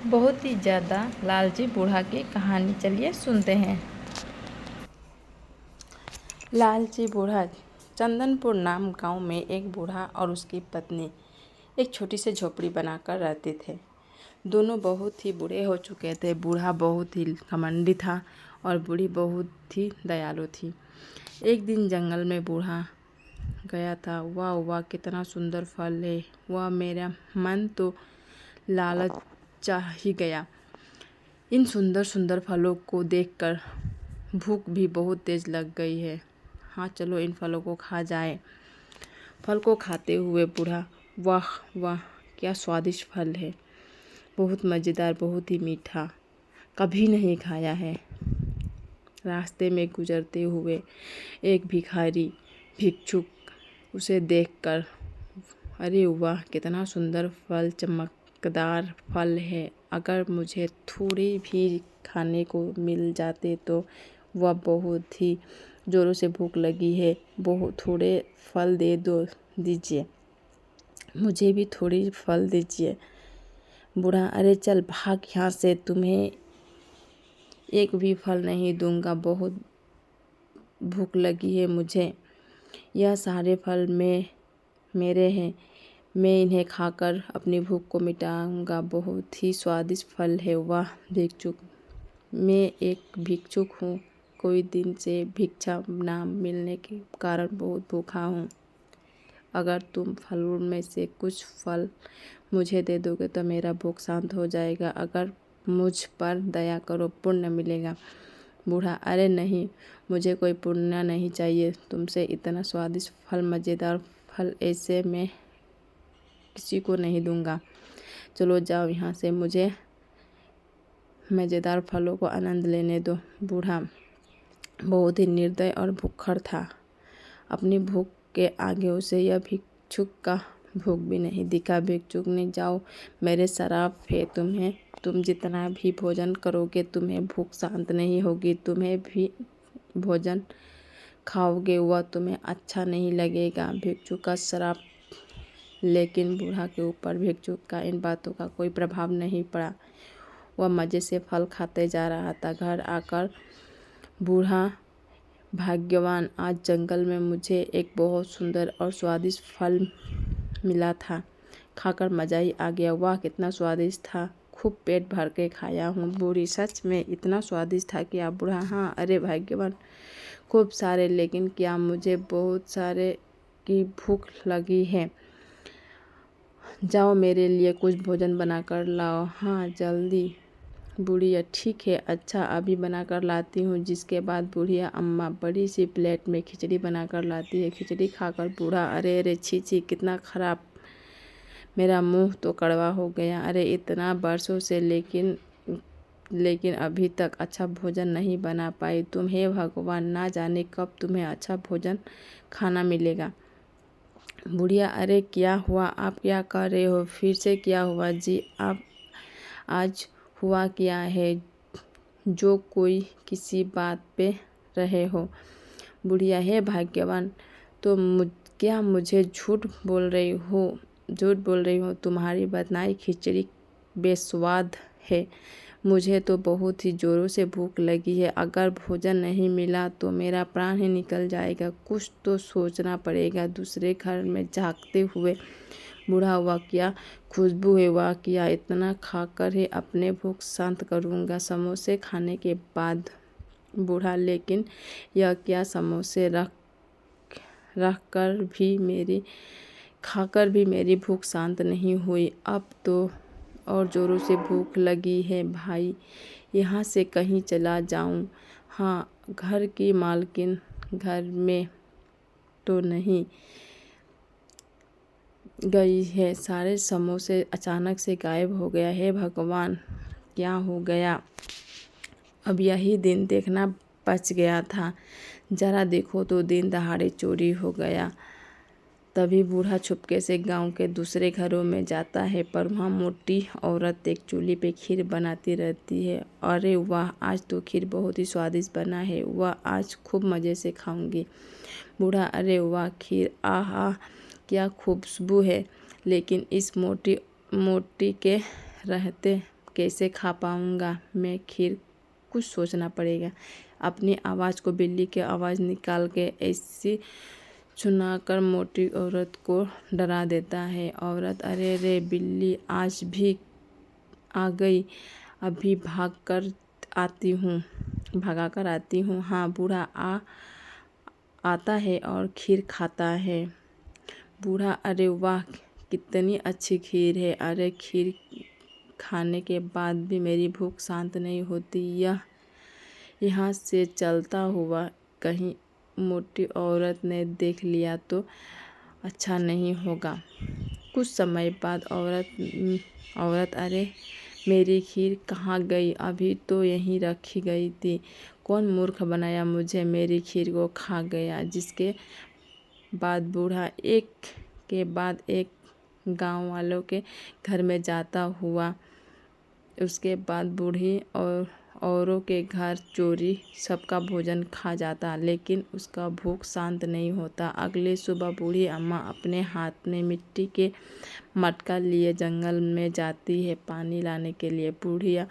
बहुत ही ज़्यादा लालची बूढ़ा की कहानी चलिए सुनते हैं। लालची बूढ़ा। चंदनपुर नाम गांव में एक बूढ़ा और उसकी पत्नी एक छोटी सी झोपड़ी बनाकर रहते थे। दोनों बहुत ही बूढ़े हो चुके थे। बूढ़ा बहुत ही घमंडी था और बूढ़ी बहुत ही दयालु थी। एक दिन जंगल में बूढ़ा गया था। वाह वाह, कितना सुंदर फल है। वह मेरा मन तो लालचा ही गया। इन सुंदर सुंदर फलों को देखकर भूख भी बहुत तेज लग गई है। हाँ चलो इन फलों को खा जाए। फल को खाते हुए बूढ़ा, वाह वाह, क्या स्वादिष्ट फल है, बहुत मज़ेदार, बहुत ही मीठा, कभी नहीं खाया है। रास्ते में गुजरते हुए एक भिखारी भिक्षुक उसे देखकर, अरे वाह, कितना सुंदर फल, चमकदार फल है, अगर मुझे थोड़ी भी खाने को मिल जाते तो। वह बहुत ही ज़ोरों से भूख लगी है, बहुत थोड़े फल दीजिए, मुझे भी थोड़ी फल दीजिए। बूढ़ा, अरे चल भाग यहाँ से, तुम्हें एक भी फल नहीं दूंगा, बहुत भूख लगी है मुझे। यह सारे फल मेरे हैं, मैं इन्हें खाकर अपनी भूख को मिटाऊंगा, बहुत ही स्वादिष्ट फल है। वाह भिक्षुक, मैं एक भिक्षुक हूँ, कोई दिन से भिक्षा ना मिलने के कारण बहुत भूखा हूँ। अगर तुम फलों में से कुछ फल मुझे दे दोगे तो मेरा भूख शांत हो जाएगा। अगर मुझ पर दया करो, पुण्य मिलेगा। बूढ़ा, अरे नहीं, मुझे कोई पुण्य नहीं चाहिए तुमसे। इतना स्वादिष्ट फल, मज़ेदार फल ऐसे मैं किसी को नहीं दूंगा। चलो जाओ यहाँ से, मुझे मज़ेदार फलों को आनंद लेने दो। बूढ़ा बहुत ही निर्दय और भूखड़ था। अपनी भूख के आगे उसे यह भिक्षुक का भूख भी नहीं दिखा। भिक्षुक ने, जाओ, मेरे श्राप है तुम्हें, तुम जितना भी भोजन करोगे तुम्हें भूख शांत नहीं होगी, तुम्हें भी भोजन खाओगे वह तुम्हें अच्छा नहीं लगेगा। भिक्षुक का श्राप। लेकिन बूढ़ा के ऊपर भिक्षुक का इन बातों का कोई प्रभाव नहीं पड़ा। वह मज़े से फल खाते जा रहा था। घर आकर बूढ़ा, भाग्यवान, आज जंगल में मुझे एक बहुत सुंदर और स्वादिष्ट फल मिला था, खाकर मज़ा ही आ गया। वाह कितना स्वादिष्ट था, खूब पेट भर के खाया हूँ। बूढ़ी, सच में इतना स्वादिष्ट था क्या? बूढ़ा, हाँ, अरे भाग्यवान, खूब सारे, लेकिन क्या मुझे बहुत सारे की भूख लगी है। जाओ मेरे लिए कुछ भोजन बना कर लाओ। हाँ जल्दी। बुढ़िया, ठीक है, अच्छा अभी बना कर लाती हूँ। जिसके बाद बुढ़िया अम्मा बड़ी सी प्लेट में खिचड़ी बना कर लाती है। खिचड़ी खाकर बूढ़ा, अरे अरे छी छी, कितना खराब, मेरा मुंह तो कड़वा हो गया। अरे इतना बरसों से लेकिन अभी तक अच्छा भोजन नहीं बना पाई तुम। हे भगवान, ना जाने कब तुम्हें अच्छा भोजन खाना मिलेगा। बुढ़िया, अरे क्या हुआ, आप क्या कर रहे हो? फिर से क्या हुआ जी? आप आज हुआ क्या है जो कोई किसी बात पे रहे हो? बुढ़िया, है भाग्यवान, तो क्या मुझे झूठ बोल रही हो? तुम्हारी बनाई खिचड़ी बेस्वाद है। मुझे तो बहुत ही ज़ोरों से भूख लगी है। अगर भोजन नहीं मिला तो मेरा प्राण ही निकल जाएगा। कुछ तो सोचना पड़ेगा। दूसरे घर में झांकते हुए बूढ़ा, हुआ क्या खुशबू है, वाह क्या, इतना खाकर ही अपने भूख शांत करूँगा समोसे खाने के बाद। बूढ़ा, लेकिन यह क्या, समोसे खाकर भी मेरी भूख शांत नहीं हुई। अब तो और ज़ोरों से भूख लगी है। भाई, यहाँ से कहीं चला जाऊँ? हाँ, घर की मालकिन घर में तो नहीं गई है। सारे समोसे अचानक से गायब हो गया। हे भगवान, क्या हो गया? अब यही दिन देखना बच गया था। जरा देखो तो दिन दहाड़े चोरी हो गया। तभी बूढ़ा चुपके से गांव के दूसरे घरों में जाता है, पर वहाँ मोटी औरत एक चूल्हे पे खीर बनाती रहती है। अरे वाह, आज तो खीर बहुत ही स्वादिष्ट बना है, वह आज खूब मज़े से खाऊंगी। बूढ़ा, अरे वाह खीर, आह आह, क्या खुशबू है। लेकिन इस मोटी के रहते कैसे खा पाऊँगा मैं खीर, कुछ सोचना पड़ेगा। अपनी आवाज़ को बिल्ली की आवाज़ निकाल के ऐसी सुनाकर मोटी औरत को डरा देता है। औरत, अरे रे बिल्ली आज भी आ गई, अभी भगा कर आती हूँ। हाँ, बूढ़ा आता है और खीर खाता है। बूढ़ा, अरे वाह कितनी अच्छी खीर है। अरे खीर खाने के बाद भी मेरी भूख शांत नहीं होती। यहाँ से चलता हुआ कहीं मोटी औरत ने देख लिया तो अच्छा नहीं होगा। कुछ समय बाद औरत, अरे मेरी खीर कहाँ गई? अभी तो यहीं रखी गई थी। कौन मूर्ख बनाया मुझे, मेरी खीर को खा गया। जिसके बाद बूढ़ा एक के बाद एक गांव वालों के घर में जाता हुआ, उसके बाद बूढ़ी और औरों के घर चोरी सबका भोजन खा जाता, लेकिन उसका भूख शांत नहीं होता। अगले सुबह बूढ़ी अम्मा अपने हाथ में मिट्टी के मटका लिए जंगल में जाती है पानी लाने के लिए। बूढ़िया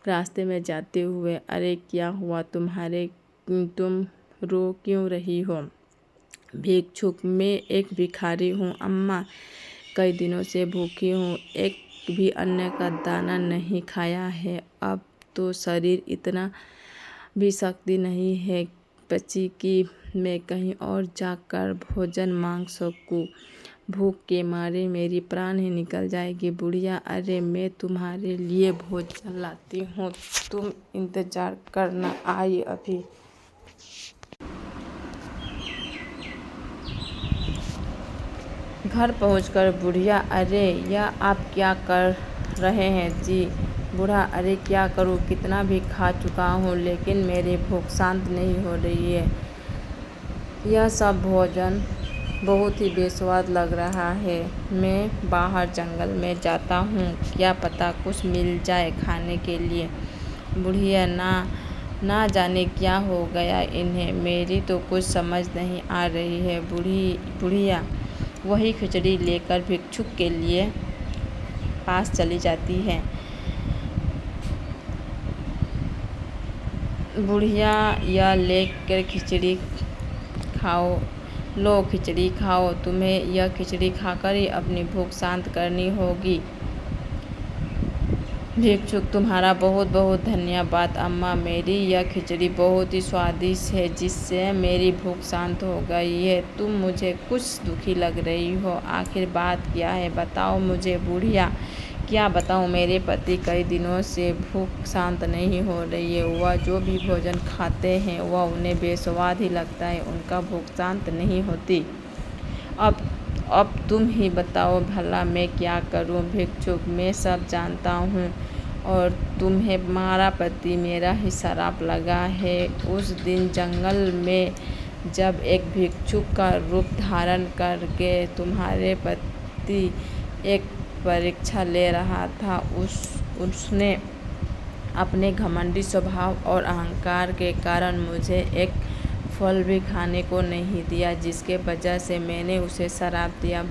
रास्ते में जाते हुए, अरे क्या हुआ तुम रो क्यों रही हो? भिक्षुक, मैं एक भिखारी हूँ अम्मा, कई दिनों से भूखी हूँ, एक भी अन्न का दाना नहीं खाया है। अब तो शरीर इतना भी शक्ति नहीं है बची कि मैं कहीं और जाकर भोजन मांग सकूं। भूख के मारे मेरी प्राण ही निकल जाएगी। बुढ़िया, अरे मैं तुम्हारे लिए भोजन लाती हूँ, तुम इंतजार करना, आई अभी। घर पहुंचकर बुढ़िया, अरे यह आप क्या कर रहे हैं जी? बूढ़ा, अरे क्या करूं, कितना भी खा चुका हूं लेकिन मेरी भूख शांत नहीं हो रही है। यह सब भोजन बहुत ही बेस्वाद लग रहा है। मैं बाहर जंगल में जाता हूँ, क्या पता कुछ मिल जाए खाने के लिए। बुढ़िया, ना जाने क्या हो गया इन्हें, मेरी तो कुछ समझ नहीं आ रही है। बुढ़िया वही खिचड़ी लेकर भिक्षुक के लिए पास चली जाती है। बुढ़िया, यह लेकर खिचड़ी खाओ, लो खिचड़ी खाओ, तुम्हें यह खिचड़ी खाकर ही अपनी भूख शांत करनी होगी। भिक्षुक, तुम्हारा बहुत बहुत धन्यवाद अम्मा, मेरी यह खिचड़ी बहुत ही स्वादिष्ट है जिससे मेरी भूख शांत हो गई है। तुम मुझे कुछ दुखी लग रही हो, आखिर बात क्या है, बताओ मुझे। बुढ़िया, क्या बताऊँ, मेरे पति कई दिनों से भूख शांत नहीं हो रही है। वह जो भी भोजन खाते हैं वह उन्हें बेस्वाद ही लगता है, उनका भूख शांत नहीं होती। अब तुम ही बताओ भला मैं क्या करूं। भिक्षुक, मैं सब जानता हूँ और तुम्हारा पति मेरा ही शराप लगा है। उस दिन जंगल में जब एक भिक्षुक का रूप धारण करके तुम्हारे पति एक परीक्षा ले रहा था, उसने अपने घमंडी स्वभाव और अहंकार के कारण मुझे एक फल भी खाने को नहीं दिया, जिसके वजह से मैंने उसे श्राप दिया।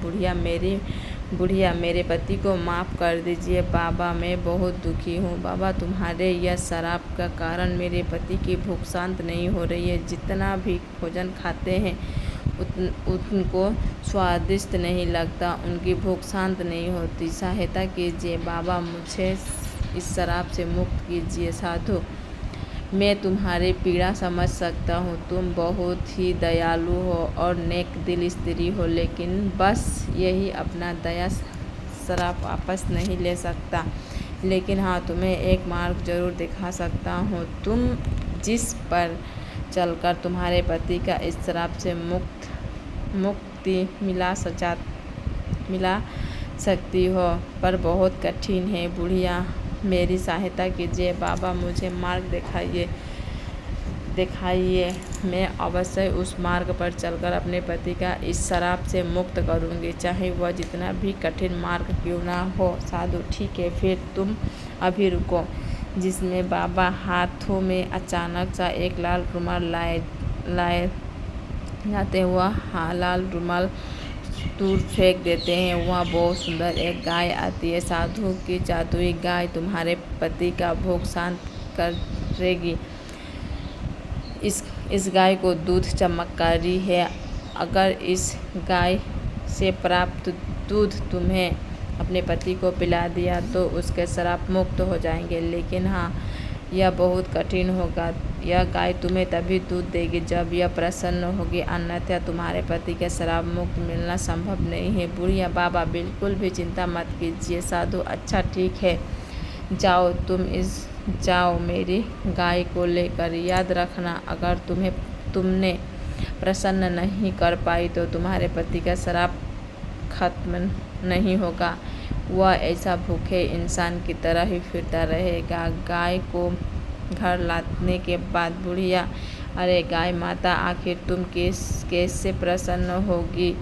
बुढ़िया, मेरे पति को माफ़ कर दीजिए बाबा, मैं बहुत दुखी हूँ। बाबा, तुम्हारे यह श्राप का कारण मेरे पति की भूख शांत नहीं हो रही है। जितना भी भोजन खाते हैं उनको स्वादिष्ट नहीं लगता, उनकी भूख शांत नहीं होती। सहायता कीजिए बाबा, मुझे इस श्राप से मुक्त कीजिए। साधु, मैं तुम्हारी पीड़ा समझ सकता हूँ, तुम बहुत ही दयालु हो और नेक दिल स्त्री हो, लेकिन बस यही अपना दया श्राप वापस नहीं ले सकता। लेकिन हाँ, तुम्हें एक मार्ग जरूर दिखा सकता हूँ। तुम जिस पर चलकर तुम्हारे पति का इस श्राप से मुक्ति मिला सकती हो, पर बहुत कठिन है। बुढ़िया, मेरी सहायता कीजिए बाबा, मुझे मार्ग दिखाइए। मैं अवश्य उस मार्ग पर चलकर अपने पति का इस श्राप से मुक्त करूंगी, चाहे वह जितना भी कठिन मार्ग क्यों ना हो। साधु, ठीक है, फिर तुम अभी रुको। जिसमें बाबा हाथों में अचानक सा एक लाल रुमाल लाए जाते हुआ लाल रुमाल दूर फेंक देते हैं। वहाँ बहुत सुंदर एक गाय आती है। साधु की जादुई गाय तुम्हारे पति का भूख शांत करेगी। इस गाय को दूध चमत्कारी है। अगर इस गाय से प्राप्त दूध तुम्हें अपने पति को पिला दिया तो उसके श्राप मुक्त हो जाएंगे। लेकिन हाँ, यह बहुत कठिन होगा। यह गाय तुम्हें तभी दूध देगी जब यह प्रसन्न होगी, अन्यथा तुम्हारे पति के श्राप मुक्त मिलना संभव नहीं है। बुढ़िया बाबा बिल्कुल भी चिंता मत कीजिए। साधु अच्छा ठीक है, जाओ जाओ मेरी गाय को लेकर। याद रखना, अगर तुमने प्रसन्न नहीं कर पाई तो तुम्हारे पति का श्राप खत्म नहीं होगा। वह ऐसा भूखे इंसान की तरह ही फिरता रहेगा। गाय को घर लाने के बाद बुढ़िया, अरे गाय माता, आखिर तुम कैसे प्रसन्न होगी?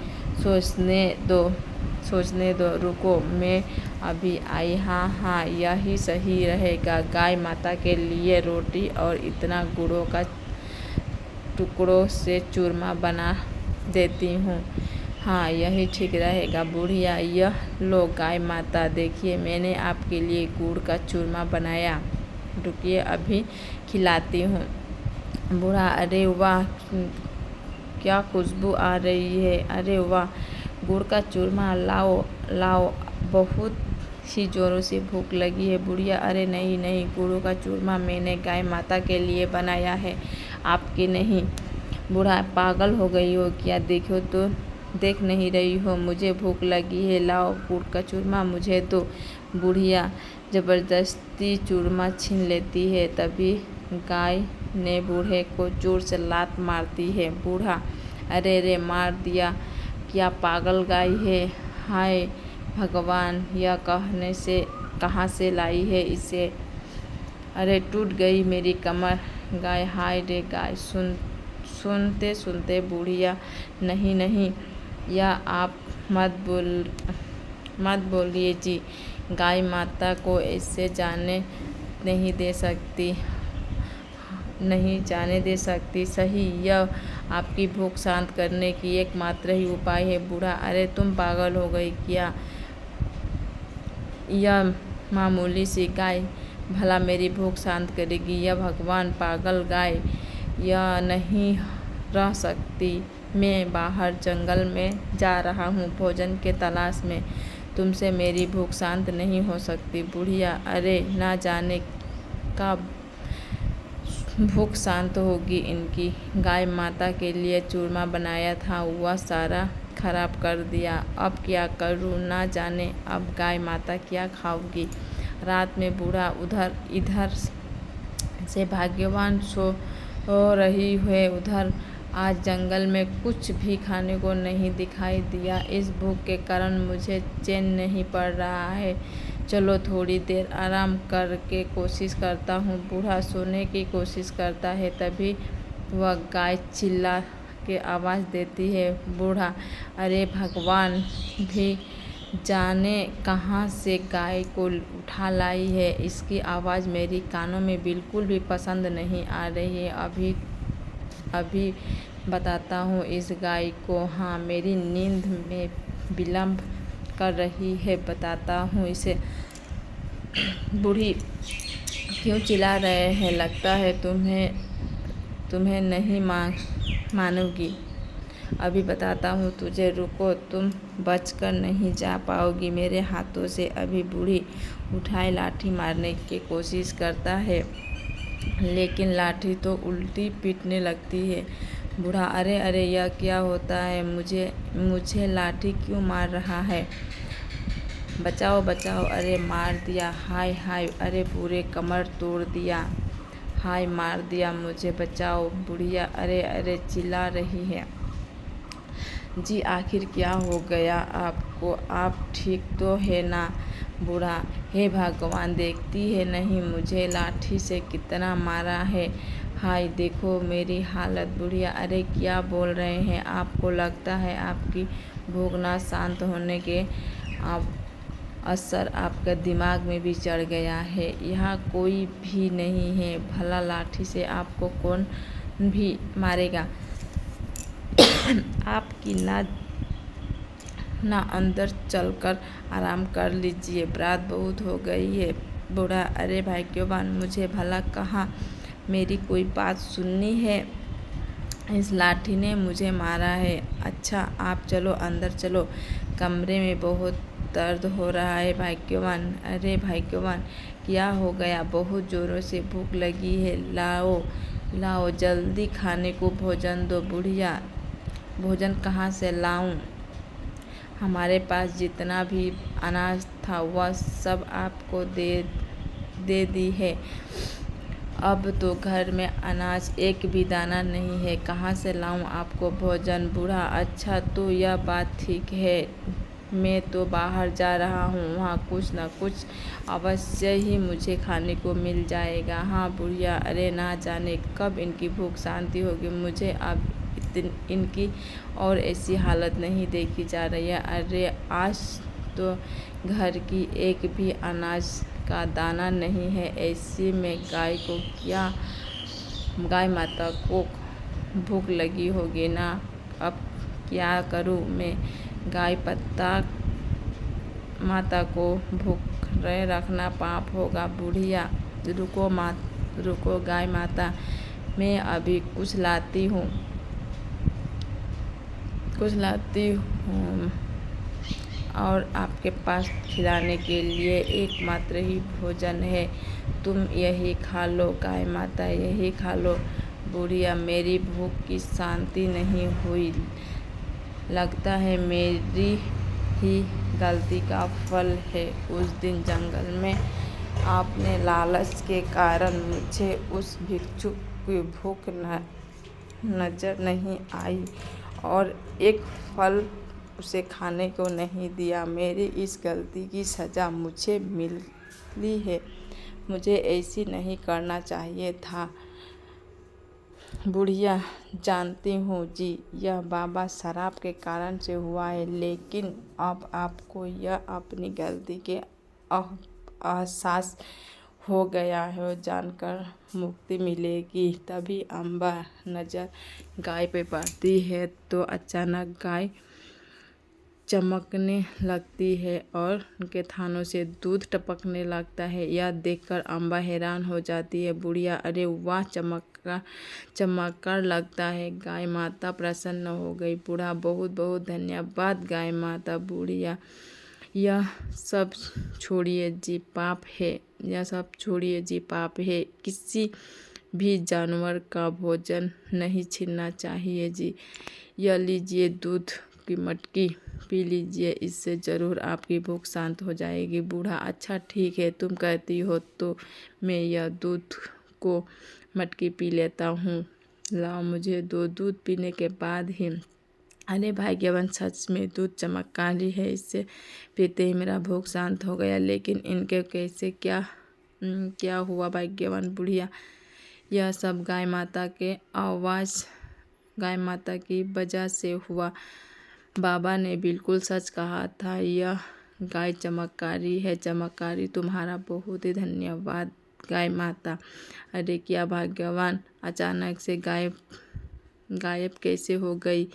सोचने दो, रुको, मैं अभी आई। हाँ, यही सही रहेगा। गाय माता के लिए रोटी और इतना गुड़ों का टुकड़ों से चूरमा बना देती हूँ। हाँ, यही ठीक रहेगा। बुढ़िया, यह लो गाय माता, देखिए मैंने आपके लिए गुड़ का चूरमा बनाया। रुकिए, अभी खिलाती हूँ। बूढ़ा, अरे वाह, क्या खुशबू आ रही है। अरे वाह, गुड़ का चूरमा, लाओ, बहुत ही जोरों से भूख लगी है। बुढ़िया, अरे नहीं, गुड़ का चूरमा मैंने गाय माता के लिए बनाया है, आपके नहीं। बूढ़ा, पागल हो गई हो क्या? देखो तो, देख नहीं रही हो मुझे भूख लगी है। लाओ गुड़ का चूरमा मुझे दो। बुढ़िया जबरदस्ती चूरमा छीन लेती है। तभी गाय ने बूढ़े को जोर से लात मारती है। बूढ़ा, अरे मार दिया, क्या पागल गाय है। हाय भगवान, यह कहाँ से लाई है इसे। अरे टूट गई मेरी कमर। गाय, हाय रे गाय। सुनते बुढ़िया, नहीं, या आप मत बोलिए जी, गाय माता को ऐसे नहीं जाने दे सकती। सही, यह आपकी भूख शांत करने की एकमात्र ही उपाय है। बूढ़ा, अरे तुम पागल हो गई क्या? यह मामूली सी गाय भला मेरी भूख शांत करेगी? यह भगवान, पागल गाय यह नहीं रह सकती। मैं बाहर जंगल में जा रहा हूँ भोजन के तलाश में, तुमसे मेरी भूख शांत नहीं हो सकती। बुढ़िया, अरे ना जाने कब भूख शांत होगी इनकी। गाय माता के लिए चूरमा बनाया था, वह सारा खराब कर दिया। अब क्या करूँ, ना जाने अब गाय माता क्या खाओगी। रात में बूढ़ा इधर से भाग्यवान सो रही है, उधर आज जंगल में कुछ भी खाने को नहीं दिखाई दिया। इस भूख के कारण मुझे चैन नहीं पड़ रहा है। चलो थोड़ी देर आराम करके कोशिश करता हूँ। बूढ़ा सोने की कोशिश करता है, तभी वह गाय चिल्ला के आवाज़ देती है। बूढ़ा, अरे भगवान, भी जाने कहाँ से गाय को उठा लाई है। इसकी आवाज़ मेरी कानों में बिल्कुल भी पसंद नहीं आ रही है। अभी बताता हूँ इस गाय को। हाँ, मेरी नींद में विलम्ब कर रही है, बताता हूँ इसे। बूढ़ी, क्यों चिल्ला रहे हैं? लगता है तुम्हें नहीं मानूंगी। अभी बताता हूँ तुझे, रुको, तुम बचकर नहीं जा पाओगी मेरे हाथों से। अभी बूढ़ी उठाए लाठी मारने की कोशिश करता है, लेकिन लाठी तो उल्टी पीटने लगती है। बूढ़ा, अरे यह क्या होता है? मुझे लाठी क्यों मार रहा है? बचाओ, अरे मार दिया, हाय, अरे पूरे कमर तोड़ दिया, हाय मार दिया मुझे, बचाओ। बुढ़िया, अरे चिल्ला रही है। जी, आखिर क्या हो गया आपको? आप ठीक तो है ना? बूढ़ा, हे भगवान, देखती है नहीं मुझे लाठी से कितना मारा है। हाय देखो मेरी हालत। बुढ़िया, अरे क्या बोल रहे हैं? आपको लगता है आपकी भूख ना शांत होने के असर आपके दिमाग में भी चढ़ गया है। यहाँ कोई भी नहीं है, भला लाठी से आपको कौन भी मारेगा? आपकी ना अंदर चलकर आराम कर लीजिए, रात बहुत हो गई है। बूढ़ा: अरे भाग्यवान, मुझे भला कहाँ मेरी कोई बात सुननी है। इस लाठी ने मुझे मारा है। अच्छा, आप चलो, अंदर चलो, कमरे में बहुत दर्द हो रहा है। भाग्यवान: अरे भाग्यवान, क्या हो गया? बहुत ज़ोरों से भूख लगी है, लाओ लाओ जल्दी खाने को भोजन दो। बुढ़िया: भोजन कहाँ से लाऊं? हमारे पास जितना भी अनाज था वह सब आपको दे दी है। अब तो घर में अनाज एक भी दाना नहीं है, कहाँ से लाऊं आपको भोजन? बूढ़ा: अच्छा, तो यह बात ठीक है, मैं तो बाहर जा रहा हूँ, वहाँ कुछ न कुछ अवश्य ही मुझे खाने को मिल जाएगा। हाँ। बुढ़िया: अरे ना जाने कब इनकी भूख शांति होगी, मुझे अब इनकी और ऐसी हालत नहीं देखी जा रही है। अरे आज तो घर की एक भी अनाज का दाना नहीं है, ऐसे में गाय माता को भूख लगी होगी ना। अब क्या करूं मैं? गाय माता को भूखे रखना पाप होगा। बुढ़िया: रुको गाय माता, मैं अभी कुछ लाती हूँ। और आपके पास खिलाने के लिए एकमात्र ही भोजन है, तुम यही खा लो। गाय माता: यही खा लो। बुढ़िया: मेरी भूख की शांति नहीं हुई, लगता है मेरी ही गलती का फल है। उस दिन जंगल में आपने लालच के कारण मुझे उस भिक्षुक की भूख नजर नहीं आई और एक फल उसे खाने को नहीं दिया। मेरी इस गलती की सज़ा मुझे मिली है, मुझे ऐसी नहीं करना चाहिए था। बुढ़िया: जानती हूँ जी, यह बाबा शराब के कारण से हुआ है, लेकिन अब आपको यह अपनी गलती के एहसास हो गया है, जानकर मुक्ति मिलेगी। तभी अम्बा नजर गाय पे पड़ती है तो अचानक गाय चमकने लगती है और उनके थानों से दूध टपकने लगता है। यह देखकर अम्बा हैरान हो जाती है। बुढ़िया: अरे वाह, चमत्कार लगता है। गाय माता प्रसन्न हो गई। बूढ़ा: बहुत बहुत धन्यवाद गाय माता। बुढ़िया: यह सब छोड़िए जी, पाप है। यह सब छोड़िए जी, पाप है। किसी भी जानवर का भोजन नहीं छीनना चाहिए जी। यह लीजिए दूध की मटकी, पी लीजिए, इससे ज़रूर आपकी भूख शांत हो जाएगी। बूढ़ा: अच्छा ठीक है, तुम कहती हो तो मैं यह दूध को मटकी पी लेता हूँ। लाओ मुझे दो। दूध पीने के बाद ही अरे भाग्यवान, सच में दूध चमत्कारी है, इससे पीते ही मेरा भूख शांत हो गया। लेकिन इनके कैसे क्या हुआ भाग्यवान? बुढ़िया: यह सब गाय माता की वजह से हुआ। बाबा ने बिल्कुल सच कहा था, यह गाय चमत्कारी है। चमत्कारी, तुम्हारा बहुत ही धन्यवाद गाय माता। अरे क्या भाग्यवान, अचानक से गायब कैसे हो गई?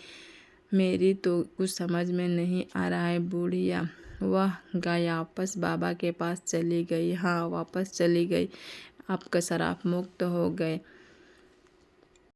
मेरी तो कुछ समझ में नहीं आ रहा है। बुढ़िया: वह गाय वापस बाबा के पास चली गई। हाँ, वापस चली गई, आपका श्राप मुक्त हो गए।